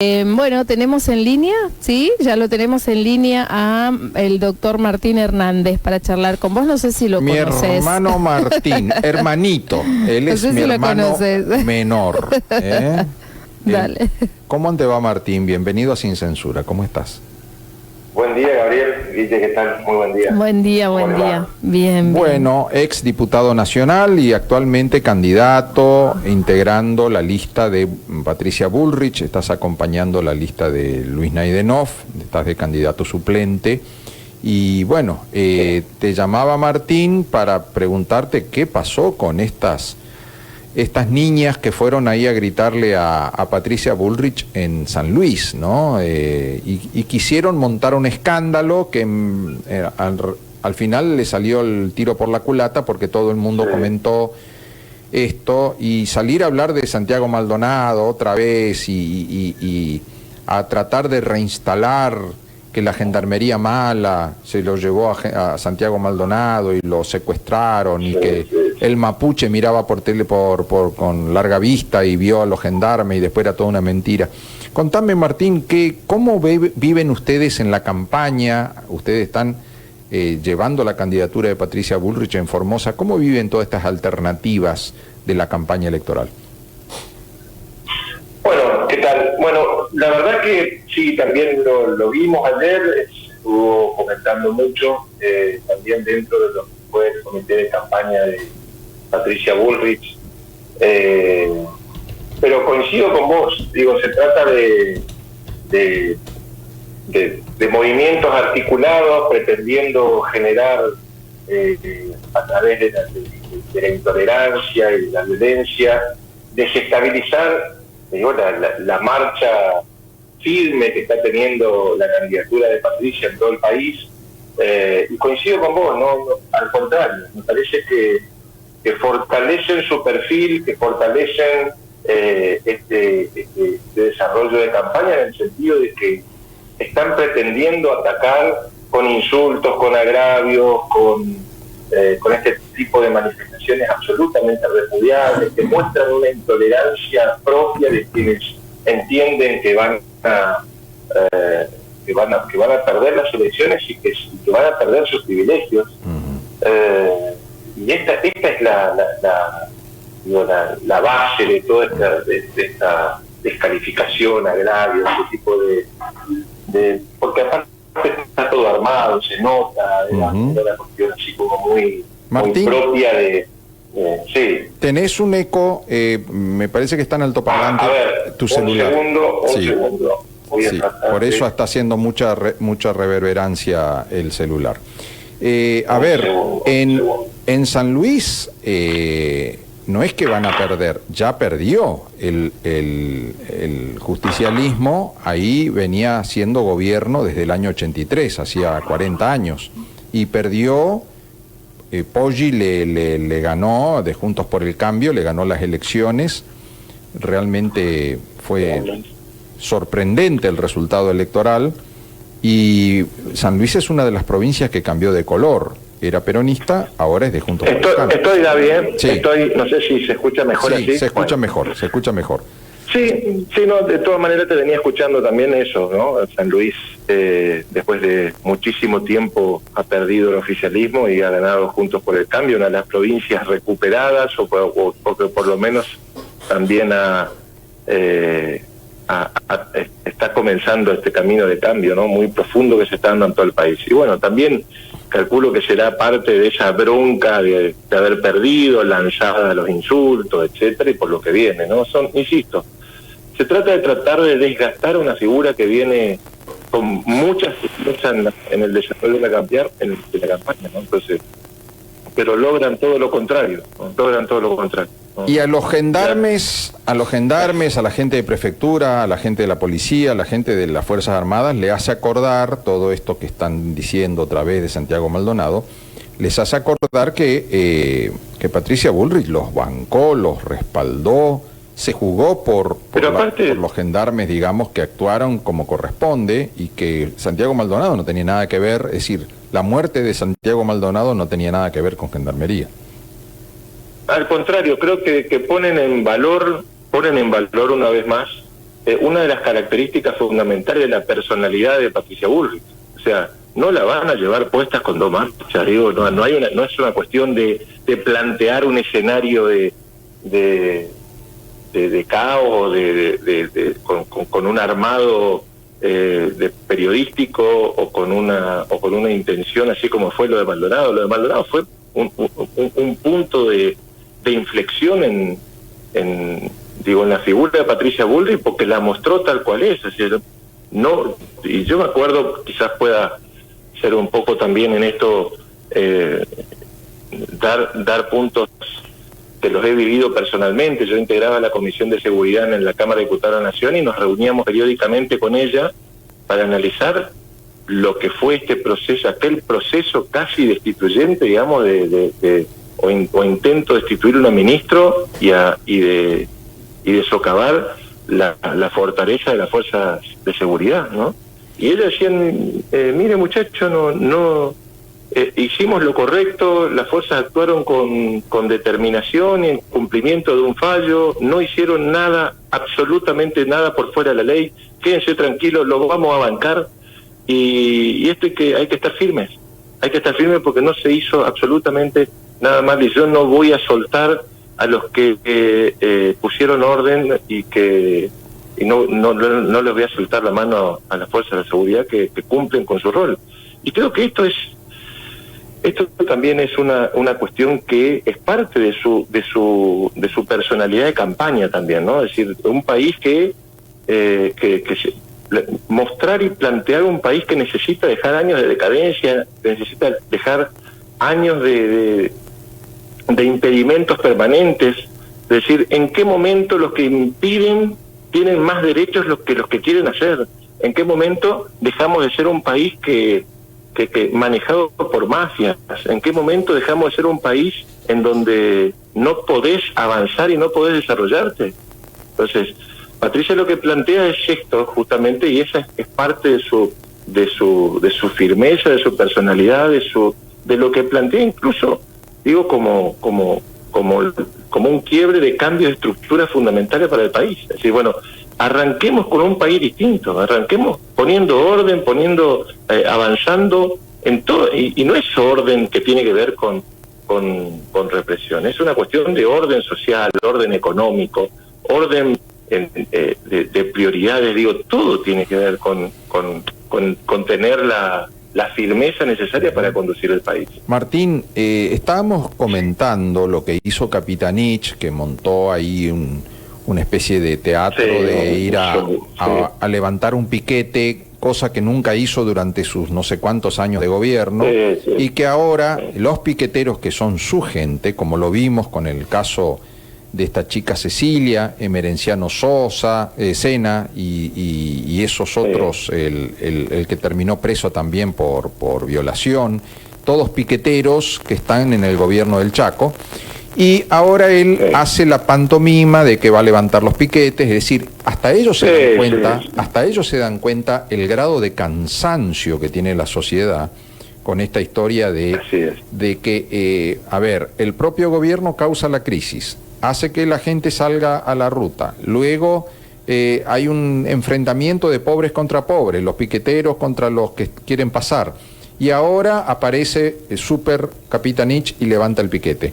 Bueno, tenemos en línea, ¿sí? Ya lo tenemos en línea a el doctor Martín Hernández para charlar con vos. No sé si lo conoces. Mi hermano Martín, hermanito. Él No es sé mi si lo hermano conoces. menor. Dale. ¿Cómo te va, Martín? Bienvenido a Sin Censura. ¿Cómo estás? Buen día, Gabriel. Guille, ¿qué tal? Muy buen día. Buen día, buen día. Bien, Bueno, ex diputado nacional y actualmente candidato, integrando la lista de Patricia Bullrich. Estás acompañando la lista de Luis Naidenov. Estás de candidato suplente. Y bueno, te llamaba Martín para preguntarte qué pasó con estas niñas que fueron ahí a gritarle a Patricia Bullrich en San Luis, ¿no? Y quisieron montar un escándalo que al final le salió el tiro por la culata porque todo el mundo comentó esto, y salir a hablar de Santiago Maldonado otra vez y a tratar de reinstalar que la gendarmería mala se lo llevó a Santiago Maldonado y lo secuestraron, y que el mapuche miraba por tele con larga vista y vio a los gendarmes y después era toda una mentira. Contame, Martín, ¿cómo viven ustedes en la campaña? Ustedes están llevando la candidatura de Patricia Bullrich en Formosa. ¿Cómo viven todas estas alternativas de la campaña electoral? Bueno, ¿qué tal? Bueno, la verdad que sí, también lo vimos ayer, estuvo comentando mucho, también dentro de lo que fue el comité de campaña de Patricia Bullrich, pero coincido con vos, digo, se trata de movimientos articulados pretendiendo generar a través de la intolerancia y de la violencia, desestabilizar la marcha firme que está teniendo la candidatura de Patricia en todo el país, y coincido con vos, no, al contrario, me parece que fortalecen su perfil, que fortalecen este desarrollo de campaña, en el sentido de que están pretendiendo atacar con insultos, con agravios, con este tipo de manifestaciones absolutamente repudiables, que muestran una intolerancia propia de quienes entienden que van a perder las elecciones y que van a perder sus privilegios. Y esta es la base de toda esta descalificación, agravio, este tipo de porque aparte está todo armado, se nota, de la cuestión así como muy propia de... sí. Tenés un eco, me parece que está en altoparlante tu celular. Un segundo. Sí, por eso está haciendo mucha reverberancia el celular. En San Luis no es que van a perder, ya perdió el justicialismo. Ahí venía siendo gobierno desde el año 83, hacía 40 años, y perdió. Poggi le ganó, de Juntos por el Cambio, le ganó las elecciones. Realmente fue sorprendente el resultado electoral, y San Luis es una de las provincias que cambió de color. Era peronista, ahora es de Juntos por el Cambio. ¿Estoy bien? Sí. No sé si se escucha mejor así. Sí, se escucha mejor. Sí, no, de todas maneras te venía escuchando también eso, ¿no? San Luis, después de muchísimo tiempo, ha perdido el oficialismo y ha ganado Juntos por el Cambio, una de las provincias recuperadas, o que por lo menos también está comenzando este camino de cambio, ¿no? Muy profundo que se está dando en todo el país. Y bueno, también calculo que será parte de esa bronca de haber perdido, lanzada a los insultos, etcétera, y por lo que viene, ¿no? Insisto, se trata de tratar de desgastar una figura que viene con muchas en el desarrollo de la campaña, ¿no? Entonces, pero logran todo lo contrario, ¿no? Y a los gendarmes, a la gente de prefectura, a la gente de la policía, a la gente de las Fuerzas Armadas, le hace acordar todo esto que están diciendo otra vez de Santiago Maldonado, les hace acordar que Patricia Bullrich los bancó, los respaldó, se jugó por los gendarmes, digamos, que actuaron como corresponde, y que Santiago Maldonado no tenía nada que ver. Es decir, la muerte de Santiago Maldonado no tenía nada que ver con gendarmería. Al contrario, creo que ponen en valor una vez más una de las características fundamentales de la personalidad de Patricia Bullrich. O sea, no la van a llevar puestas con dos manos. O sea, digo, no es una cuestión de plantear un escenario de caos, con un armado de periodístico o con una intención así como fue lo de Maldonado. Lo de Maldonado fue un punto de inflexión en la figura de Patricia Bullrich, porque la mostró tal cual es. O sea, y yo me acuerdo, quizás pueda ser un poco también en esto dar puntos que los he vivido personalmente. Yo integraba la Comisión de Seguridad en la Cámara de Diputados de la Nación y nos reuníamos periódicamente con ella para analizar lo que fue este proceso, aquel proceso casi destituyente, digamos, o intento de destituir a un ministro y de socavar la fortaleza de las fuerzas de seguridad, ¿no? Y ellos decían, mire muchacho, hicimos lo correcto, las fuerzas actuaron con determinación y en cumplimiento de un fallo, no hicieron nada, absolutamente nada por fuera de la ley, quédense tranquilos, lo vamos a bancar, y esto hay que estar firmes porque no se hizo absolutamente nada mal, y yo no voy a soltar a los que pusieron orden y no les voy a soltar la mano a las fuerzas de seguridad que cumplen con su rol. Y creo que esto también es una cuestión que es parte de su personalidad de campaña también, ¿no? Es decir, un país mostrar y plantear un país que necesita dejar años de decadencia, necesita dejar años de impedimentos permanentes, es decir, en qué momento los que impiden tienen más derechos que los que quieren hacer, en qué momento dejamos de ser un país que manejado por mafias, en qué momento dejamos de ser un país en donde no podés avanzar y no podés desarrollarte. Entonces, Patricia lo que plantea es esto justamente, y esa es parte de su firmeza, de su personalidad, de lo que plantea incluso, digo, como un quiebre de cambio de estructuras fundamentales para el país. Es decir, bueno, arranquemos con un país distinto, arranquemos poniendo orden, avanzando en todo, y no es orden que tiene que ver con represión, es una cuestión de orden social, orden económico, orden de prioridades, digo, todo tiene que ver con tener la firmeza necesaria para conducir el país. Martín, estábamos comentando lo que hizo Capitanich, que montó ahí una especie de teatro, sí, de ir a levantar un piquete, cosa que nunca hizo durante sus no sé cuántos años de gobierno, y que ahora los piqueteros, que son su gente, como lo vimos con el caso de esta chica Cecilia, Emerenciano Sosa, Sena y esos otros, el que terminó preso también por violación, todos piqueteros que están en el gobierno del Chaco, y ahora él hace la pantomima de que va a levantar los piquetes, es decir, hasta ellos se dan cuenta el grado de cansancio que tiene la sociedad con esta historia de que, el propio gobierno causa la crisis, hace que la gente salga a la ruta, luego hay un enfrentamiento de pobres contra pobres, los piqueteros contra los que quieren pasar, y ahora aparece el super Capitanich y levanta el piquete.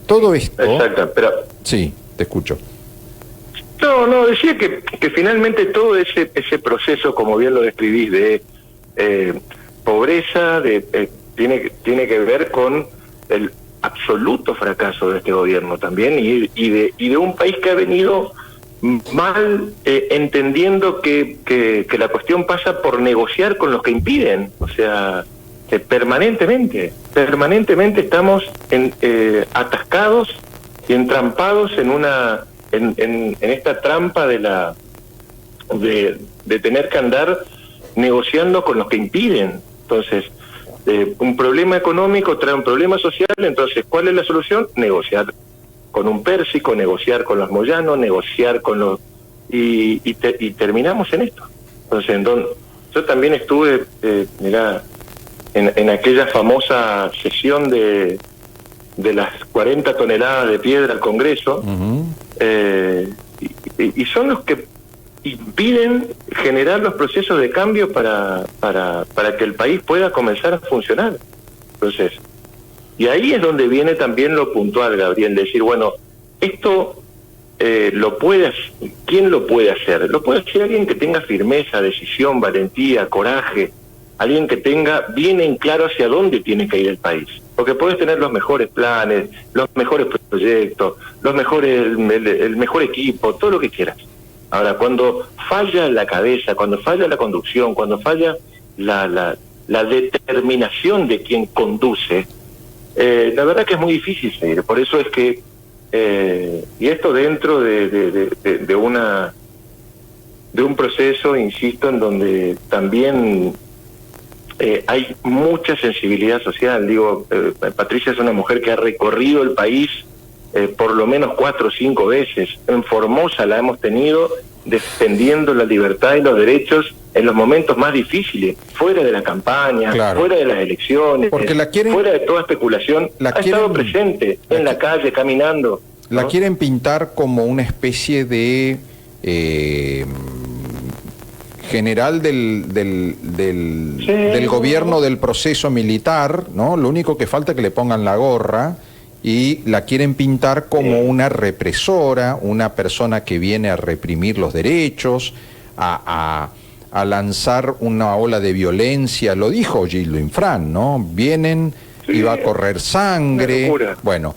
Todo esto... Exacto, pero... Sí, te escucho. No, decía que finalmente todo ese proceso, como bien lo describís, de pobreza, tiene que ver con el absoluto fracaso de este gobierno también, y de un país que ha venido mal entendiendo que la cuestión pasa por negociar con los que impiden. O sea, permanentemente estamos atascados y entrampados en esta trampa de tener que andar negociando con los que impiden. Entonces, un problema económico trae un problema social, entonces, ¿cuál es la solución? Negociar con un Pérsico, negociar con los Moyanos, negociar con los... Y terminamos en esto. Entonces, yo también estuve, en aquella famosa sesión de las 40 toneladas de piedra al Congreso, y son los que impiden generar los procesos de cambio para que el país pueda comenzar a funcionar. Entonces, y ahí es donde viene también lo puntual, Gabriel, decir, bueno, esto ¿quién lo puede hacer? Lo puede hacer alguien que tenga firmeza, decisión, valentía, coraje, alguien que tenga bien en claro hacia dónde tiene que ir el país. Porque puedes tener los mejores planes, los mejores proyectos, el mejor equipo, todo lo que quieras. Ahora, cuando falla la cabeza, cuando falla la conducción, cuando falla la determinación de quien conduce, la verdad que es muy difícil seguir. Por eso es que, y esto dentro de un proceso, insisto, en donde también hay mucha sensibilidad social. Digo, Patricia es una mujer que ha recorrido el país por lo menos 4 o 5 veces. En Formosa la hemos tenido defendiendo la libertad y los derechos en los momentos más difíciles, fuera de la campaña, claro, fuera de las elecciones, porque fuera de toda especulación, estado presente en la calle, caminando. La ¿no? quieren pintar como una especie de general del gobierno del proceso militar, ¿no? Lo único que falta es que le pongan la gorra, y la quieren pintar como una represora, una persona que viene a reprimir los derechos, a lanzar una ola de violencia. Lo dijo Gildo Infran, ¿no? Vienen y va a correr sangre. Bueno,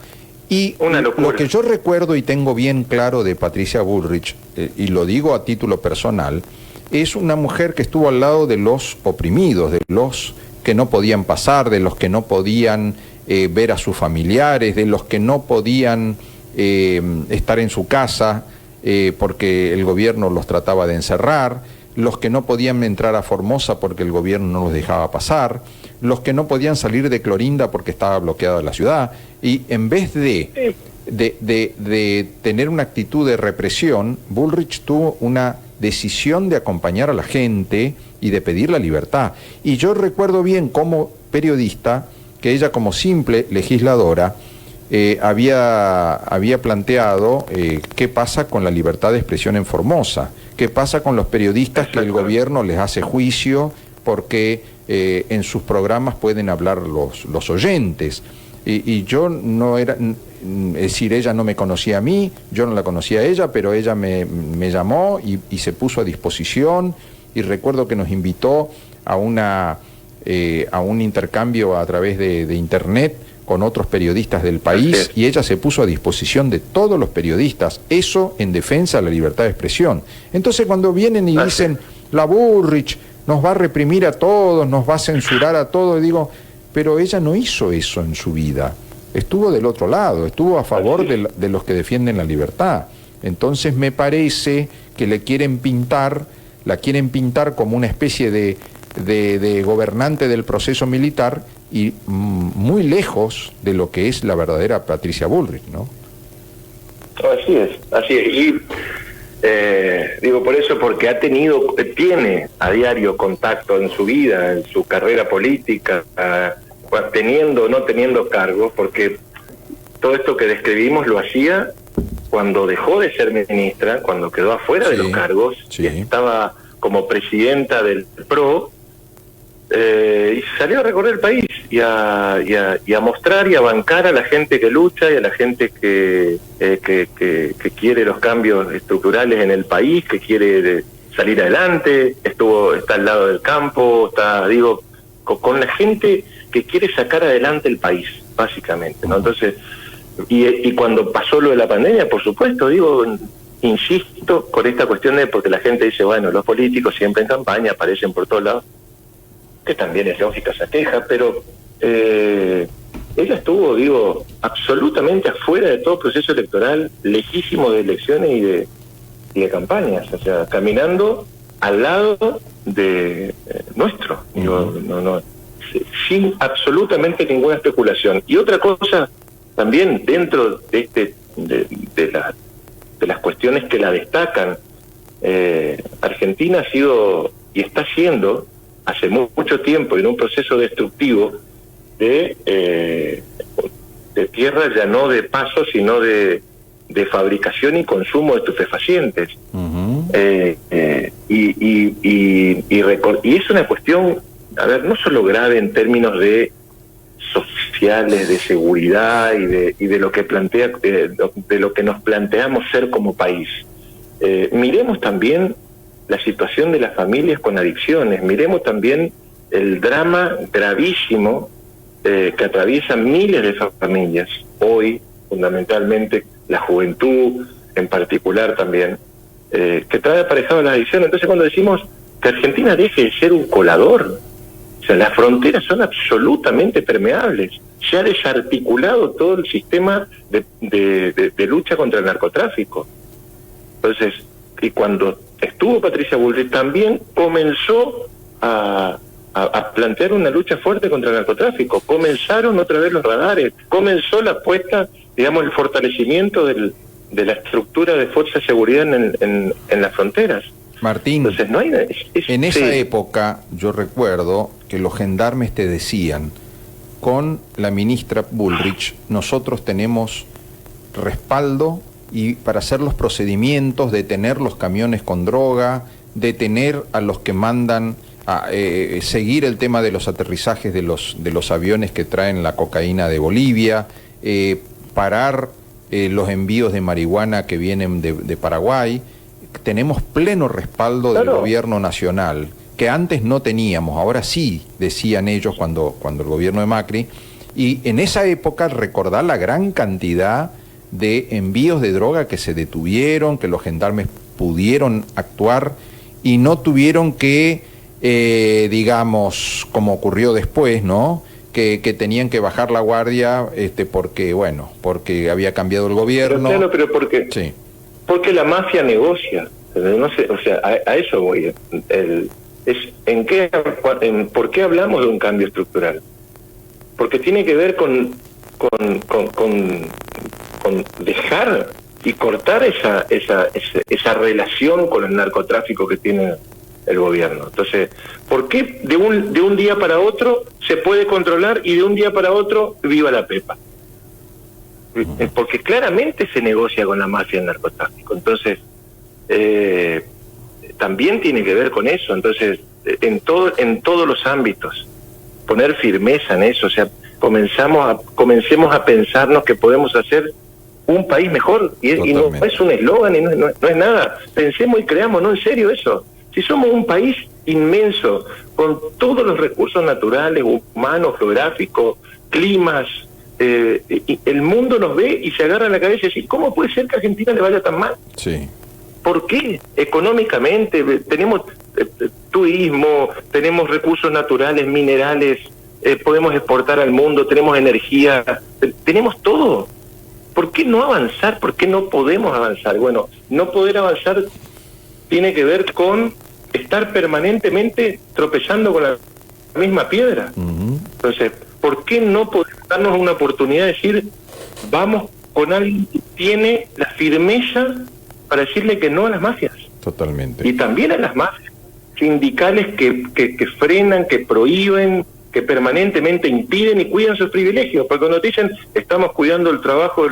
y lo que yo recuerdo y tengo bien claro de Patricia Bullrich, y lo digo a título personal, es una mujer que estuvo al lado de los oprimidos, de los que no podían pasar, de los que no podían ver a sus familiares, de los que no podían estar en su casa porque el gobierno los trataba de encerrar, los que no podían entrar a Formosa porque el gobierno no los dejaba pasar, los que no podían salir de Clorinda porque estaba bloqueada la ciudad, y en vez de tener una actitud de represión, Bullrich tuvo una decisión de acompañar a la gente y de pedir la libertad. Y yo recuerdo bien como periodista que ella, como simple legisladora, había planteado qué pasa con la libertad de expresión en Formosa, qué pasa con los periodistas que el gobierno les hace juicio porque en sus programas pueden hablar los oyentes. Y yo no era, es decir, ella no me conocía a mí, yo no la conocía a ella, pero ella me llamó y se puso a disposición, y recuerdo que nos invitó a un intercambio a través de internet con otros periodistas del país, y ella se puso a disposición de todos los periodistas, eso en defensa de la libertad de expresión. Entonces cuando vienen y dicen, la Bullrich nos va a reprimir a todos, nos va a censurar a todos, digo, pero ella no hizo eso en su vida, estuvo del otro lado, estuvo a favor de los que defienden la libertad. Entonces me parece que la quieren pintar como una especie de gobernante del proceso militar, y muy lejos de lo que es la verdadera Patricia Bullrich, ¿no? Así es. Y digo por eso, porque tiene a diario contacto en su vida, en su carrera política, teniendo o no teniendo cargos, porque todo esto que describimos lo hacía cuando dejó de ser ministra, cuando quedó afuera de los cargos, y estaba como presidenta del PRO, y salió a recorrer el país y a mostrar y a bancar a la gente que lucha y a la gente que quiere los cambios estructurales en el país, que quiere salir adelante. Está al lado del campo, con la gente que quiere sacar adelante el país, básicamente, ¿no? Entonces, y cuando pasó lo de la pandemia, por supuesto, insisto con esta cuestión porque la gente dice, bueno, los políticos siempre en campaña aparecen por todos lados, que también es lógica esa queja, pero ella estuvo, absolutamente afuera de todo proceso electoral legítimo de elecciones y de campañas, o sea, caminando al lado de nuestro, sin absolutamente ninguna especulación. Y otra cosa, también dentro de las cuestiones que la destacan, Argentina ha sido y está siendo hace mucho tiempo en un proceso destructivo de tierra, ya no de paso, sino de de fabricación y consumo de estupefacientes. Y es una cuestión, a ver, no solo grave en términos de sociales, de seguridad y de lo que plantea, de lo que nos planteamos ser como país. Miremos también la situación de las familias con adicciones, miremos también el drama gravísimo que atraviesan miles de familias hoy, fundamentalmente la juventud en particular también, que trae aparejado la adicción. Entonces, cuando decimos que Argentina deje de ser un colador, o sea, las fronteras son absolutamente permeables, se ha desarticulado todo el sistema de lucha contra el narcotráfico. Entonces, y cuando estuvo Patricia Bullrich, también comenzó a plantear una lucha fuerte contra el narcotráfico. Comenzaron otra vez los radares, comenzó la apuesta, digamos, el fortalecimiento de la estructura de fuerza de seguridad en las fronteras. Martín, entonces, no hay, en esa época yo recuerdo que los gendarmes te decían, con la ministra Bullrich nosotros tenemos respaldo y para hacer los procedimientos, detener los camiones con droga, detener a los que mandan a seguir el tema de los aterrizajes de los aviones que traen la cocaína de Bolivia, parar los envíos de marihuana que vienen de Paraguay. Tenemos pleno respaldo del gobierno nacional, que antes no teníamos, ahora sí, decían ellos cuando el gobierno de Macri, y en esa época recordar la gran cantidad de envíos de droga que se detuvieron, que los gendarmes pudieron actuar y no tuvieron que, digamos, como ocurrió después, ¿no?, que tenían que bajar la guardia porque había cambiado el gobierno. Pero porque... Sí. Porque la mafia negocia, no sé, o sea, a eso voy. ¿Por qué hablamos de un cambio estructural? Porque tiene que ver con dejar y cortar esa relación con el narcotráfico que tiene el gobierno. Entonces, ¿por qué de un día para otro se puede controlar y de un día para otro viva la pepa? Porque claramente se negocia con la mafia del narcotráfico. Entonces, también tiene que ver con eso. Entonces, en todos los ámbitos, poner firmeza en eso. O sea, comencemos a pensarnos que podemos hacer un país mejor. Y no es un eslogan y no es nada. Pensemos y creamos, no, en serio eso. Si somos un país inmenso, con todos los recursos naturales, humanos, geográficos, climas, el mundo nos ve y se agarra la cabeza y dice, ¿cómo puede ser que a Argentina le vaya tan mal? Sí. ¿Por qué? Económicamente, tenemos turismo, tenemos recursos naturales, minerales, podemos exportar al mundo, tenemos energía, tenemos todo. ¿Por qué no avanzar? ¿Por qué no podemos avanzar? Bueno, no poder avanzar tiene que ver con estar permanentemente tropezando con la misma piedra. Entonces, ¿por qué no podemos darnos una oportunidad de decir, vamos con alguien que tiene la firmeza para decirle que no a las mafias? Totalmente. Y también a las mafias sindicales que frenan, que prohíben, que permanentemente impiden y cuidan sus privilegios. Porque cuando te dicen, estamos cuidando el trabajo de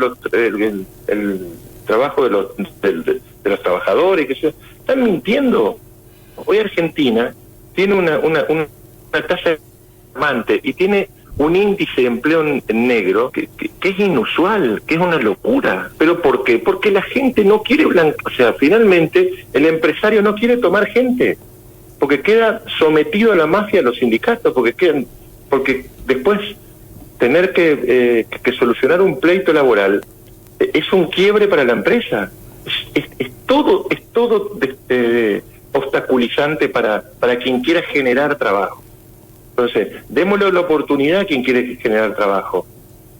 los trabajadores, que están mintiendo. Hoy Argentina tiene una tasa alarmante y tiene un índice de empleo negro que es inusual, que es una locura. ¿Pero por qué? Porque la gente no quiere o sea, finalmente el empresario no quiere tomar gente, porque queda sometido a la mafia, a los sindicatos, porque después tener que solucionar un pleito laboral es un quiebre para la empresa. Es todo obstaculizante para quien quiera generar trabajo. Entonces, démosle la oportunidad a quien quiere generar trabajo.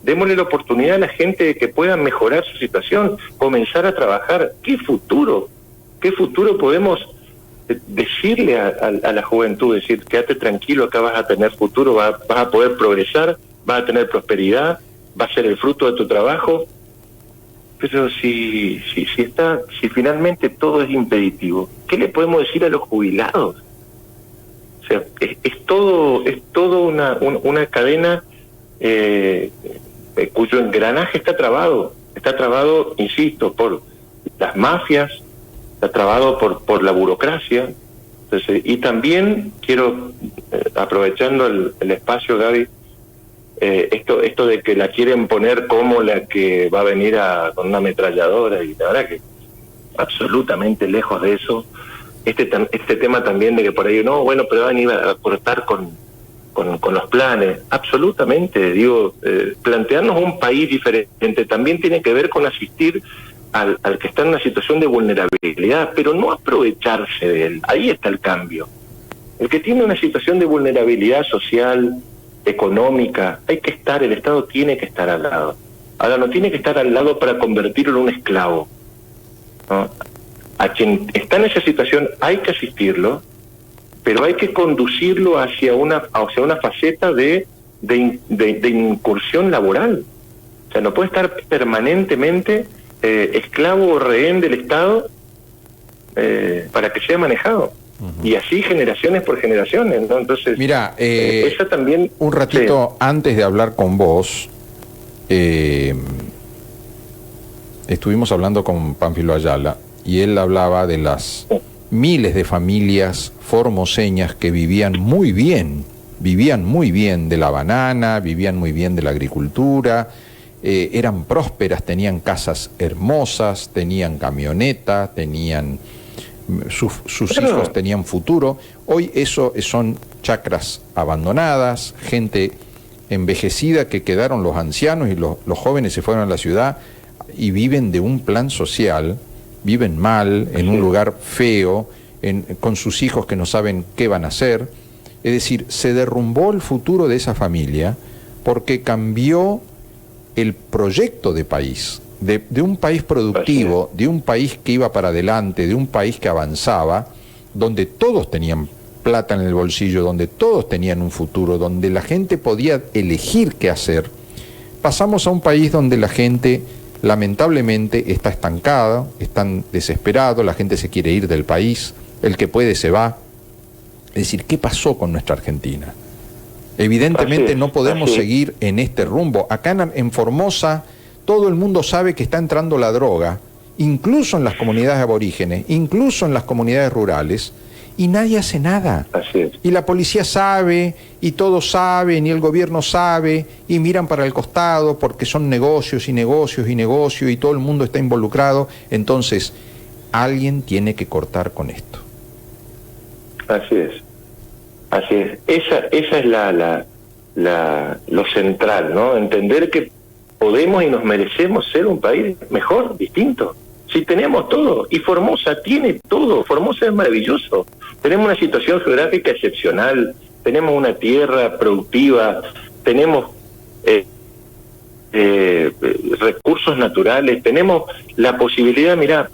Démosle la oportunidad a la gente de que pueda mejorar su situación, comenzar a trabajar. ¿Qué futuro podemos decirle a la juventud? Decir, quédate tranquilo, acá vas a tener futuro, vas a poder progresar, vas a tener prosperidad, va a ser el fruto de tu trabajo. Pero si finalmente todo es impeditivo, ¿qué le podemos decir a los jubilados? O sea, es todo una cadena cuyo engranaje está trabado. está trabado, insisto, por las mafias, está trabado por la burocracia. Entonces, y también quiero, aprovechando el espacio, Gaby, esto de que la quieren poner como la que va a venir con una ametralladora, y la verdad que absolutamente lejos de eso. Este tema también de que por ahí, no, bueno, pero van a ir a cortar con los planes. Absolutamente, digo, plantearnos un país diferente también tiene que ver con asistir al que está en una situación de vulnerabilidad, pero no aprovecharse de él. Ahí está el cambio. El que tiene una situación de vulnerabilidad social, económica, el Estado tiene que estar al lado. Ahora, no tiene que estar al lado para convertirlo en un esclavo, ¿no? A quien está en esa situación hay que asistirlo, pero hay que conducirlo hacia una faceta de incursión laboral. O sea, no puede estar permanentemente esclavo o rehén del Estado para que sea manejado. Y así generaciones por generaciones, ¿no? Entonces, mira, esa también... Un ratito antes de hablar con vos, estuvimos hablando con Pánfilo Ayala, y él hablaba de las miles de familias formoseñas que vivían muy bien de la banana, vivían muy bien de la agricultura, eran prósperas, tenían casas hermosas, tenían camioneta, tenían sus hijos tenían futuro. Hoy eso son chacras abandonadas, gente envejecida, que quedaron los ancianos y los jóvenes se fueron a la ciudad y viven de un plan social, viven mal, en un lugar feo, con sus hijos que no saben qué van a hacer. Es decir, se derrumbó el futuro de esa familia porque cambió el proyecto de país, de un país productivo, de un país que iba para adelante, de un país que avanzaba, donde todos tenían plata en el bolsillo, donde todos tenían un futuro, donde la gente podía elegir qué hacer. Pasamos a un país donde la gente lamentablemente está estancada, están desesperados, la gente se quiere ir del país, el que puede se va. Es decir, ¿qué pasó con nuestra Argentina? Evidentemente no podemos seguir en este rumbo. Acá en Formosa todo el mundo sabe que está entrando la droga, incluso en las comunidades aborígenes, incluso en las comunidades rurales, y nadie hace nada. Y la policía sabe, y todos saben, y el gobierno sabe, y miran para el costado porque son negocios y negocios y negocios, y todo el mundo está involucrado. Entonces, alguien tiene que cortar con esto. Así es. Así es. Esa es lo central, ¿no? Entender que podemos y nos merecemos ser un país mejor, distinto. Si tenemos todo, y Formosa tiene todo, Formosa es maravilloso. Tenemos una situación geográfica excepcional, tenemos una tierra productiva, tenemos recursos naturales, tenemos la posibilidad, mirá,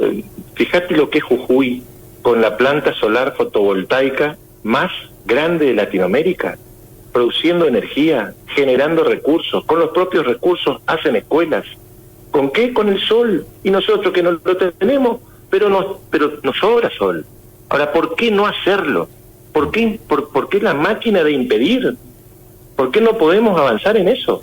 fíjate lo que es Jujuy, con la planta solar fotovoltaica más grande de Latinoamérica, produciendo energía, generando recursos, con los propios recursos hacen escuelas. ¿Con qué? Con el sol. Y nosotros que no lo tenemos, pero nos sobra sol. Ahora, ¿por qué no hacerlo? ¿Por qué la máquina de impedir? ¿Por qué no podemos avanzar en eso?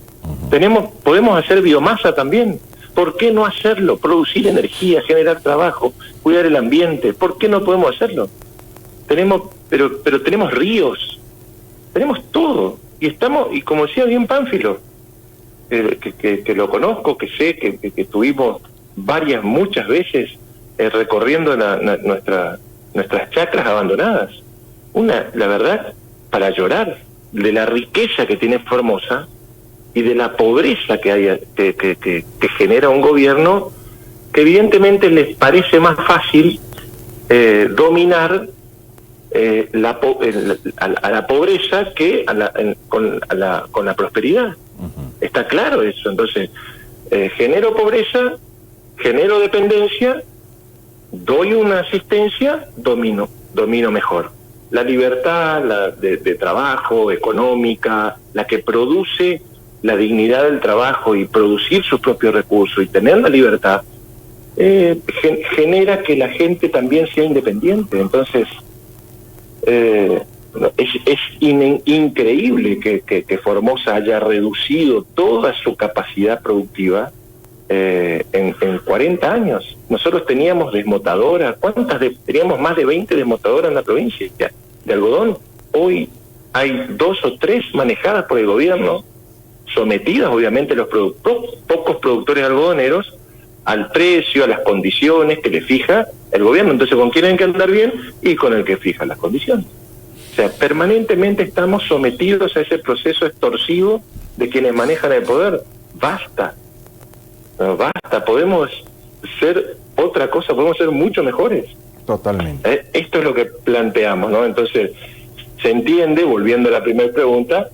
Podemos hacer biomasa también. ¿Por qué no hacerlo? Producir energía, generar trabajo, cuidar el ambiente. ¿Por qué no podemos hacerlo? Pero tenemos ríos, tenemos todo. Y como decía bien Pánfilo, que lo conozco, que sé, que estuvimos muchas veces recorriendo nuestras chacras abandonadas. La verdad, para llorar de la riqueza que tiene Formosa y de la pobreza que genera un gobierno que evidentemente les parece más fácil dominar a la pobreza que con la prosperidad. Está claro eso. Entonces, genero pobreza, genero dependencia, doy una asistencia, domino mejor. La libertad de trabajo, económica, la que produce la dignidad del trabajo y producir sus propios recursos y tener la libertad, genera que la gente también sea independiente. Entonces, es increíble que Formosa haya reducido toda su capacidad productiva en 40 años. Nosotros teníamos desmotadoras, teníamos más de 20 desmotadoras en la provincia de algodón. Hoy hay 2 o 3 manejadas por el gobierno, sometidas obviamente los pocos productores algodoneros al precio, a las condiciones que le fija el gobierno. Entonces, ¿con quién hay que andar bien? Y con el que fija las condiciones. O sea, permanentemente estamos sometidos a ese proceso extorsivo de quienes manejan el poder. Basta. No, basta. Podemos ser otra cosa, podemos ser mucho mejores. Totalmente. Esto es lo que planteamos, ¿no? Entonces, se entiende, volviendo a la primera pregunta,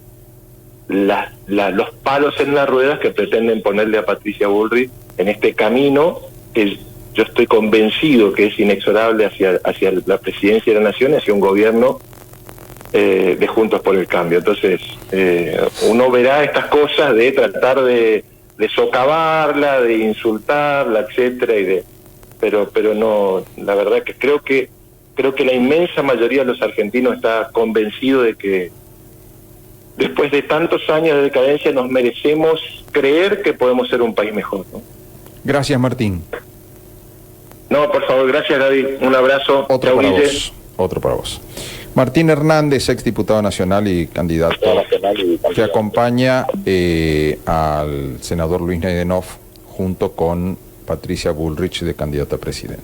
los palos en las ruedas que pretenden ponerle a Patricia Bullrich en este camino que yo estoy convencido que es inexorable hacia la presidencia de la Nación, hacia un gobierno de Juntos por el Cambio. Entonces, uno verá estas cosas de tratar de socavarla, de insultarla, etcétera, pero no, la verdad que creo que la inmensa mayoría de los argentinos está convencido de que después de tantos años de decadencia nos merecemos creer que podemos ser un país mejor, ¿no? Gracias, Martín. No, por favor, gracias, David. Un abrazo. Otro para vos. Otro para vos. Martín Hernández, exdiputado nacional y candidato que acompaña al senador Luis Naydenov junto con Patricia Bullrich de candidata a presidente.